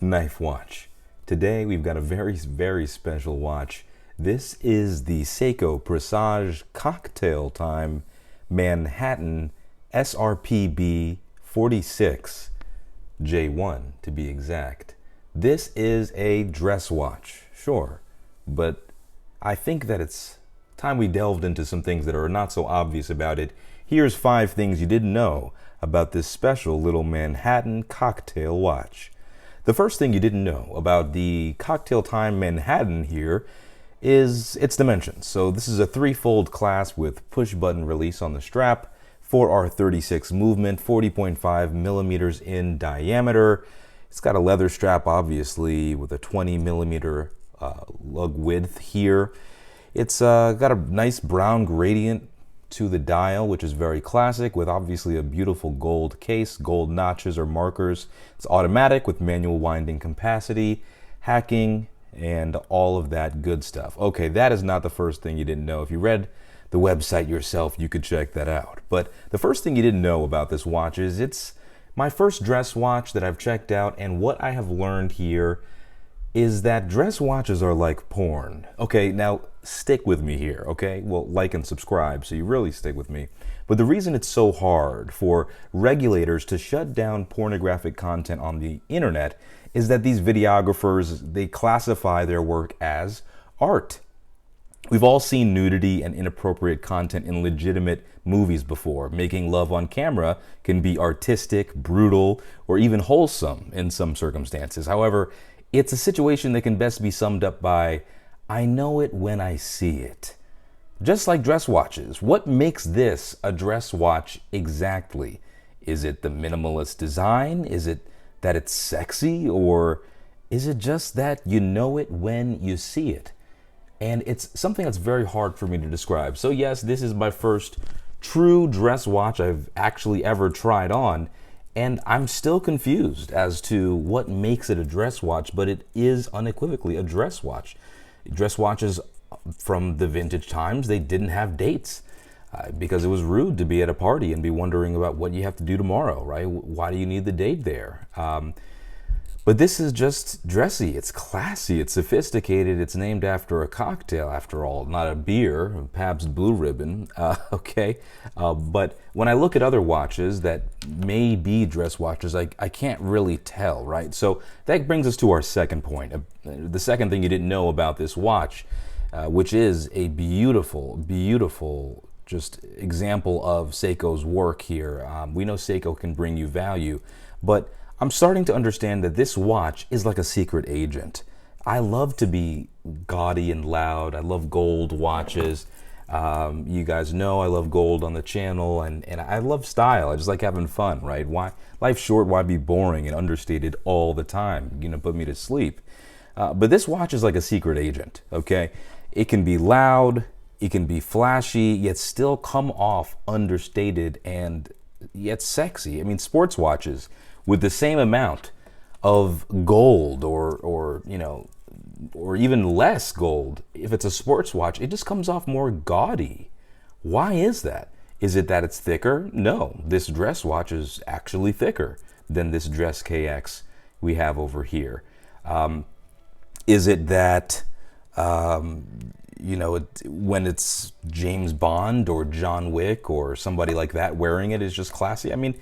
knife watch. Today we've got a very special watch. This is the Seiko Presage Cocktail Time Manhattan SRPD36 J1 to be exact. This is a dress watch, sure, but I think that it's time we delved into some things that are not so obvious about it. Here's 5 things you didn't know about this special little Manhattan cocktail watch. The first thing you didn't know about the Cocktail Time Manhattan here is its dimensions. So this is a 3-fold clasp with push button release on the strap, 4R36 movement, 40.5 millimeters in diameter. It's got a leather strap, obviously, with a 20 millimeter lug width here. It's got a nice brown gradient to the dial, which is very classic, with obviously a beautiful gold case, gold notches or markers. It's automatic with manual winding capacity, hacking, and all of that good stuff. Okay, that is not the first thing you didn't know. If you read the website yourself, you could check that out. But the first thing you didn't know about this watch is it's my first dress watch that I've checked out, and what I have learned here is that dress watches are like porn. Okay, now stick with me here, okay? Well, like and subscribe so you really stick with me. But the reason it's so hard for regulators to shut down pornographic content on the internet is that these videographers, they classify their work as art. We've all seen nudity and inappropriate content in legitimate movies before. Making love on camera can be artistic, brutal, or even wholesome in some circumstances. However, it's a situation that can best be summed up by, I know it when I see it. Just like dress watches, what makes this a dress watch exactly? Is it the minimalist design? Is it that it's sexy? Or is it just that you know it when you see it? And it's something that's very hard for me to describe. So yes, this is my first true dress watch I've actually ever tried on. And I'm still confused as to what makes it a dress watch, but it is unequivocally a dress watch. Dress watches from the vintage times, they didn't have dates because it was rude to be at a party and be wondering about what you have to do tomorrow, right? Why do you need the date there? But this is just dressy, it's classy, it's sophisticated, it's named after a cocktail after all, not a beer, Pabst Blue Ribbon, okay? But when I look at other watches that may be dress watches, I can't really tell, right? So that brings us to our second point. The second thing you didn't know about this watch, which is a beautiful just example of Seiko's work here. We know Seiko can bring you value, but I'm starting to understand that this watch is like a secret agent. I love to be gaudy and loud. I love gold watches. You guys know I love gold on the channel, and I love style. I just like having fun, right? Why life's short, why be boring and understated all the time? You know, put me to sleep. But this watch is like a secret agent, okay? It can be loud, it can be flashy, yet still come off understated and yet sexy. I mean, sports watches with the same amount of gold or you know, or even less gold, if it's a sports watch, it just comes off more gaudy. Why is that? Is it that it's thicker? No, this dress watch is actually thicker than this dress KX we have over here. Is it that, you know, when it's James Bond or John Wick or somebody like that wearing it is just classy? I mean,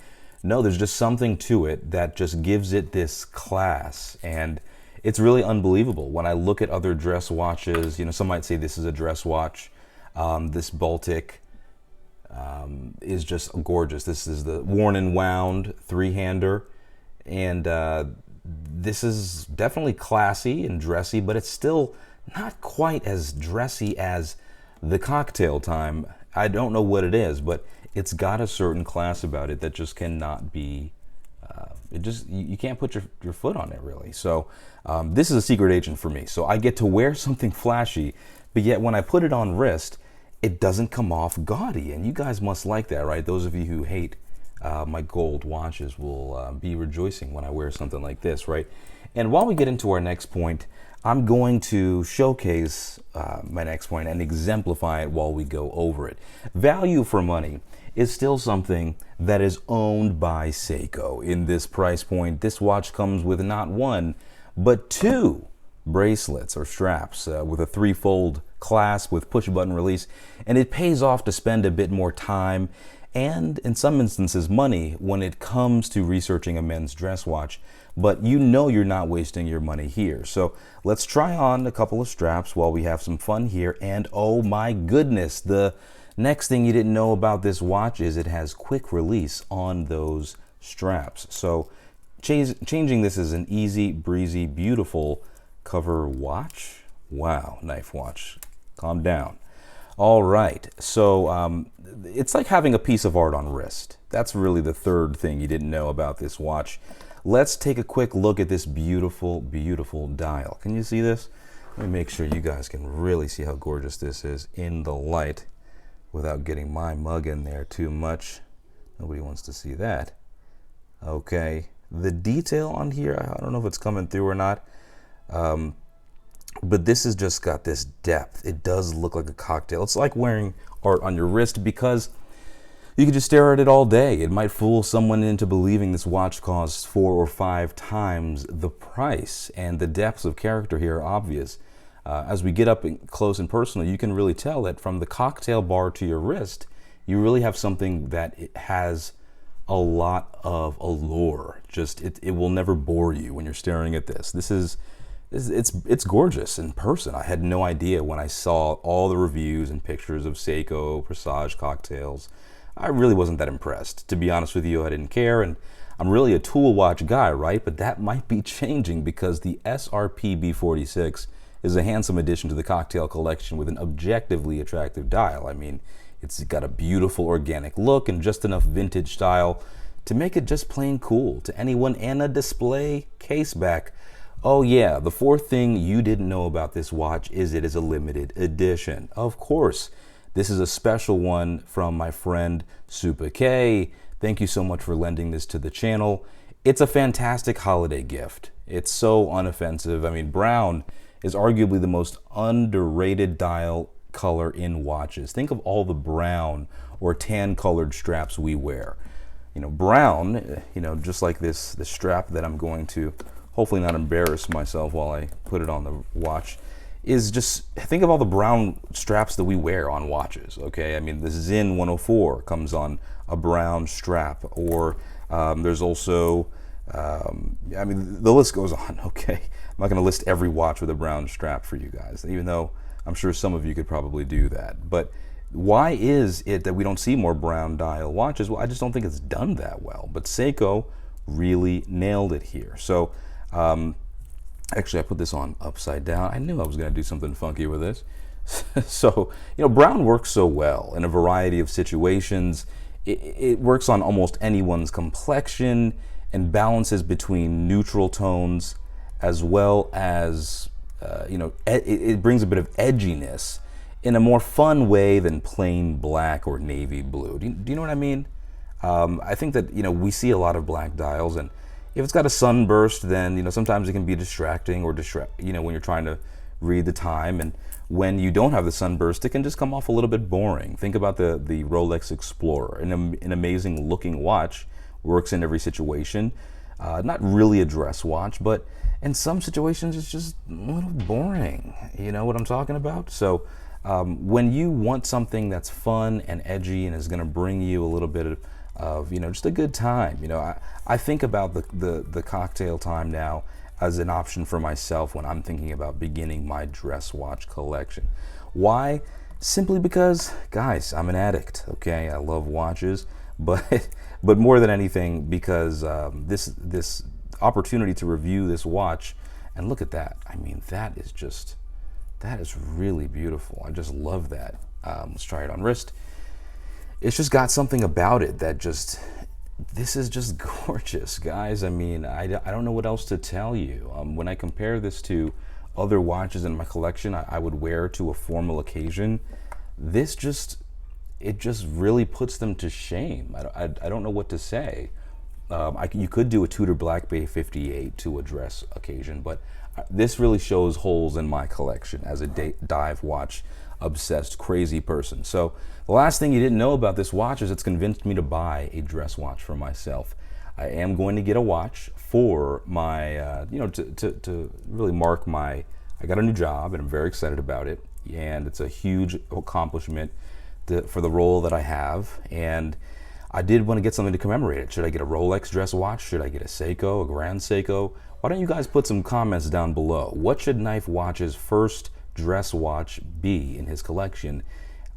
no, there's just something to it that just gives it this class, and it's really unbelievable. When I look at other dress watches, you know, some might say this is a dress watch. This Baltic is just gorgeous. This is the worn and wound 3-hander, and this is definitely classy and dressy, but it's still not quite as dressy as the Cocktail Time. I don't know what it is, but it's got a certain class about it that just cannot be, you can't put your foot on it really. So this is a secret agent for me. So I get to wear something flashy, but yet when I put it on wrist, it doesn't come off gaudy. And you guys must like that, right? Those of you who hate my gold watches will be rejoicing when I wear something like this, right? And while we get into our next point, I'm going to showcase my next point and exemplify it while we go over it. Value for money is still something that is owned by Seiko. In this price point, this watch comes with not one, but two bracelets or straps with a three-fold clasp with push-button release, and it pays off to spend a bit more time and, in some instances, money when it comes to researching a men's dress watch. But you know you're not wasting your money here. So let's try on a couple of straps while we have some fun here. And oh my goodness, the next thing you didn't know about this watch is it has quick release on those straps. So changing this is an easy, breezy, beautiful cover watch. Wow, knife watch. Calm down. All right, so it's like having a piece of art on wrist. That's really the third thing you didn't know about this watch. Let's take a quick look at this beautiful, beautiful dial. Can you see this? Let me make sure you guys can really see how gorgeous this is in the light without getting my mug in there too much. Nobody wants to see that. Okay, the detail on here, I don't know if it's coming through or not, but this has just got this depth. It does look like a cocktail. It's like wearing art on your wrist because you can just stare at it all day. It might fool someone into believing this watch costs 4 or 5 times the price, and the depths of character here are obvious. As we get up close and personal, you can really tell that from the cocktail bar to your wrist, you really have something that it has a lot of allure. Just it will never bore you when you're staring at this. It's gorgeous in person. I had no idea when I saw all the reviews and pictures of Seiko Presage cocktails. I really wasn't that impressed. To be honest with you, I didn't care, and I'm really a tool watch guy, right? But that might be changing because the SRPD36 is a handsome addition to the cocktail collection with an objectively attractive dial. I mean, it's got a beautiful organic look and just enough vintage style to make it just plain cool to anyone, and a display caseback. Oh yeah, the fourth thing you didn't know about this watch is it is a limited edition. Of course, this is a special one from my friend Super K. Thank you so much for lending this to the channel. It's a fantastic holiday gift. It's so unoffensive. I mean, brown is arguably the most underrated dial color in watches. Think of all the brown or tan colored straps we wear. You know, brown, just like this strap that I'm going to hopefully not embarrass myself while I put it on the watch, is just, think of all the brown straps that we wear on watches, okay? I mean, the Zin 104 comes on a brown strap, or there's also, I mean, the list goes on, okay? I'm not gonna list every watch with a brown strap for you guys, even though I'm sure some of you could probably do that. But why is it that we don't see more brown dial watches? Well, I just don't think it's done that well, but Seiko really nailed it here. So, actually, I put this on upside down. I knew I was going to do something funky with this. So, brown works so well in a variety of situations. It works on almost anyone's complexion and balances between neutral tones, as well as, it brings a bit of edginess in a more fun way than plain black or navy blue. Do you know what I mean? I think that, we see a lot of black dials, and if it's got a sunburst, then sometimes it can be distracting, or when you're trying to read the time. And when you don't have the sunburst, it can just come off a little bit boring. Think about the Rolex Explorer, an amazing looking watch, works in every situation. Not really a dress watch, but in some situations it's just a little boring. You know what I'm talking about? So when you want something that's fun and edgy and is going to bring you a little bit of just a good time. I think about the cocktail time now as an option for myself when I'm thinking about beginning my dress watch collection. Why? Simply because, guys, I'm an addict, okay? I love watches, but more than anything because this opportunity to review this watch, and look at that. I mean, that is really beautiful. I just love that. Let's try it on wrist. It's just got something about it that this is just gorgeous, guys. I mean, I don't know what else to tell you. When I compare this to other watches in my collection I would wear to a formal occasion, it just really puts them to shame. I don't know what to say. You could do a Tudor Black Bay 58 to a dress occasion, but this really shows holes in my collection as a dive watch obsessed crazy person. So the last thing you didn't know about this watch is it's convinced me to buy a dress watch for myself. I am going to get a watch for my, to really mark my, I got a new job and I'm very excited about it. And it's a huge accomplishment for the role that I have. And I did want to get something to commemorate it. Should I get a Rolex dress watch? Should I get a Seiko, a Grand Seiko? Why don't you guys put some comments down below? What should Knife Watch's first dress watch be in his collection?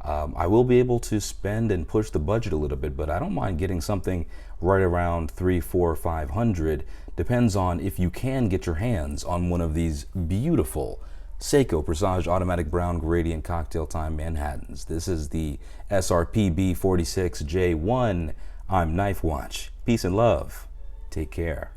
I will be able to spend and push the budget a little bit, but I don't mind getting something right around $300, $400, $500. Depends on if you can get your hands on one of these beautiful Seiko Presage Automatic Brown Gradient Cocktail Time Manhattans. This is the SRPD36 J1. I'm Knife Watch. Peace and love. Take care.